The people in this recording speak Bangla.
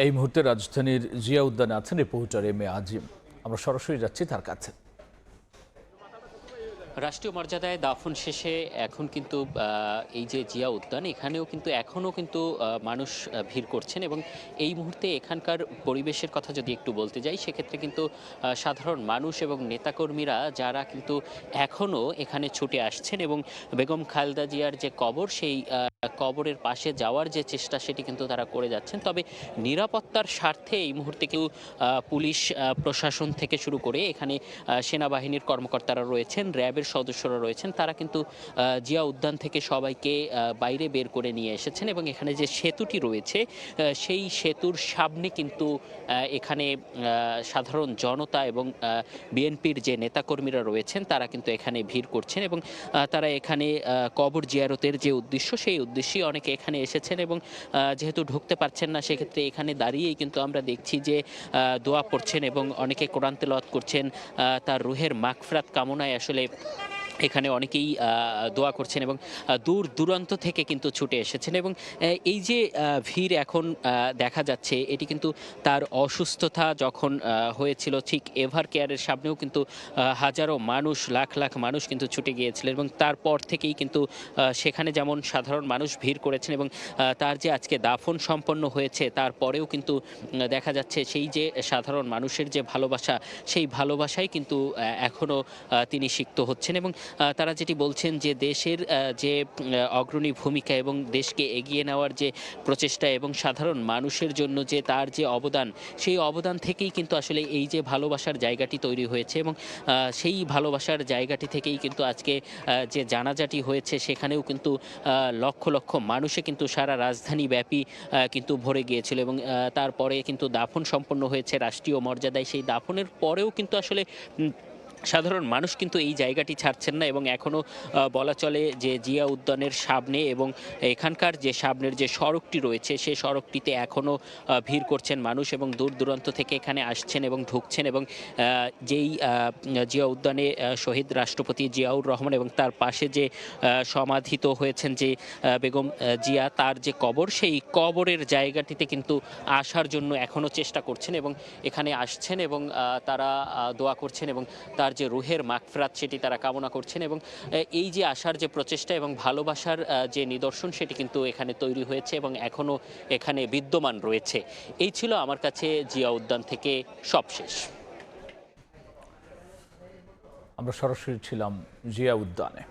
এই মুহূর্তে রাজধানীর জিয়া উদ্যানে আছেন রিপোর্টার এম এ আজিম। আমরা সরাসরি যাচ্ছি তার কাছে। রাষ্ট্রীয় মর্যাদায় দাফন শেষে এখন কিন্তু এই যে জিয়া উদ্যান এখানেও কিন্তু এখনও কিন্তু মানুষ ভিড় করছেন এবং এই মুহূর্তে এখানকার পরিবেশের কথা যদি একটু বলতে যাই সেক্ষেত্রে কিন্তু সাধারণ মানুষ এবং নেতাকর্মীরা যারা কিন্তু এখনও এখানে ছুটে আসছেন এবং বেগম খালেদা জিয়ার যে কবর সেই কবরের পাশে যাওয়ার যে চেষ্টা সেটি কিন্তু তারা করে যাচ্ছেন। তবে নিরাপত্তার স্বার্থে এই মুহূর্তে কেউ পুলিশ প্রশাসন থেকে শুরু করে এখানে সেনাবাহিনীর কর্মকর্তারা রয়েছেন, র্যাবের সদস্যরা রয়েছেন, তারা কিন্তু জিয়া উদ্যান থেকে সবাইকে বাইরে বের করে নিয়ে এসেছেন এবং এখানে যে সেতুটি রয়েছে সেই সেতুর সামনে কিন্তু এখানে সাধারণ জনতা এবং বিএনপির যে নেতাকর্মীরা রয়েছেন তারা কিন্তু এখানে ভিড় করছেন এবং তারা এখানে কবর জিয়ারতের যে উদ্দেশ্য সেই উদ্দেশ্যেই অনেকে এখানে এসেছেন এবং যেহেতু ঢুকতে পারছেন না সেক্ষেত্রে এখানে দাঁড়িয়েই কিন্তু আমরা দেখছি যে দোয়া পড়ছেন এবং অনেকে কোরআন তেলাওয়াত করছেন, তার রুহের মাগফিরাত কামনায় আসলে এখানে অনেকেই দোয়া করছেন এবং দূর দূরান্ত থেকে কিন্তু ছুটে এসেছেন এবং এই যে ভিড় এখন দেখা যাচ্ছে এটি কিন্তু তার অসুস্থতা যখন হয়েছিল ঠিক এভার কেয়ারের সামনেও কিন্তু হাজারো মানুষ, লাখ লাখ মানুষ কিন্তু ছুটে গিয়েছিলেন এবং তারপর থেকেই কিন্তু সেখানে যেমন সাধারণ মানুষ ভিড় করেছেন এবং তার যে আজকে দাফন সম্পন্ন হয়েছে তারপরেও কিন্তু দেখা যাচ্ছে সেই যে সাধারণ মানুষের যে ভালোবাসা সেই ভালোবাসাই কিন্তু এখনও তিনি সিক্ত হচ্ছেন এবং তারা যেটি বলছেন যে দেশের যে অগ্রণী ভূমিকা এবং দেশকে এগিয়ে নেওয়ার যে প্রচেষ্টা এবং সাধারণ মানুষের জন্য যে তার যে অবদান সেই অবদান থেকেই কিন্তু আসলে এই যে ভালোবাসার জায়গাটি তৈরি হয়েছে এবং সেই ভালোবাসার জায়গাটি থেকেই কিন্তু আজকে যে জানাজাটি হয়েছে সেখানেও কিন্তু লক্ষ লক্ষ মানুষে কিন্তু সারা রাজধানী ব্যাপী কিন্তু ভরে গিয়েছিল এবং তারপরে কিন্তু দাফন সম্পন্ন হয়েছে রাষ্ট্রীয় মর্যাদায়। সেই দাফনের পরেও কিন্তু আসলে সাধারণ মানুষ কিন্তু এই জায়গাটি ছাড়ছেন না এবং এখনও বলা চলে যে জিয়া উদ্যানের সামনে এবং এখানকার যে সামনের যে সড়কটি রয়েছে সেই সড়কটিতে এখনও ভিড় করছেন মানুষ এবং দূর দূরান্ত থেকে এখানে আসছেন এবং ঢুকছেন এবং যেই জিয়া উদ্যানে শহীদ রাষ্ট্রপতি জিয়াউর রহমান এবং তার পাশে যে সমাধিত হয়েছেন যে বেগম জিয়া তার যে কবর সেই কবরের জায়গাটিতে কিন্তু আসার জন্য এখনও চেষ্টা করছেন এবং এখানে আসছেন এবং তারা দোয়া করছেন এবং তার যে রুহের মাগফিরাত সেটি তারা কামনা করছেন এবং এই যে আসার যে প্রচেষ্টা এবং ভালোবাসার যে নিদর্শন সেটি কিন্তু এখানে তৈরি হয়েছে এবং এখনও এখানে বিদ্যমান রয়েছে। এই ছিল আমার কাছে জিয়া উদ্যান থেকে সবশেষ। আমরা সরাসরি ছিলাম জিয়া উদ্যানে।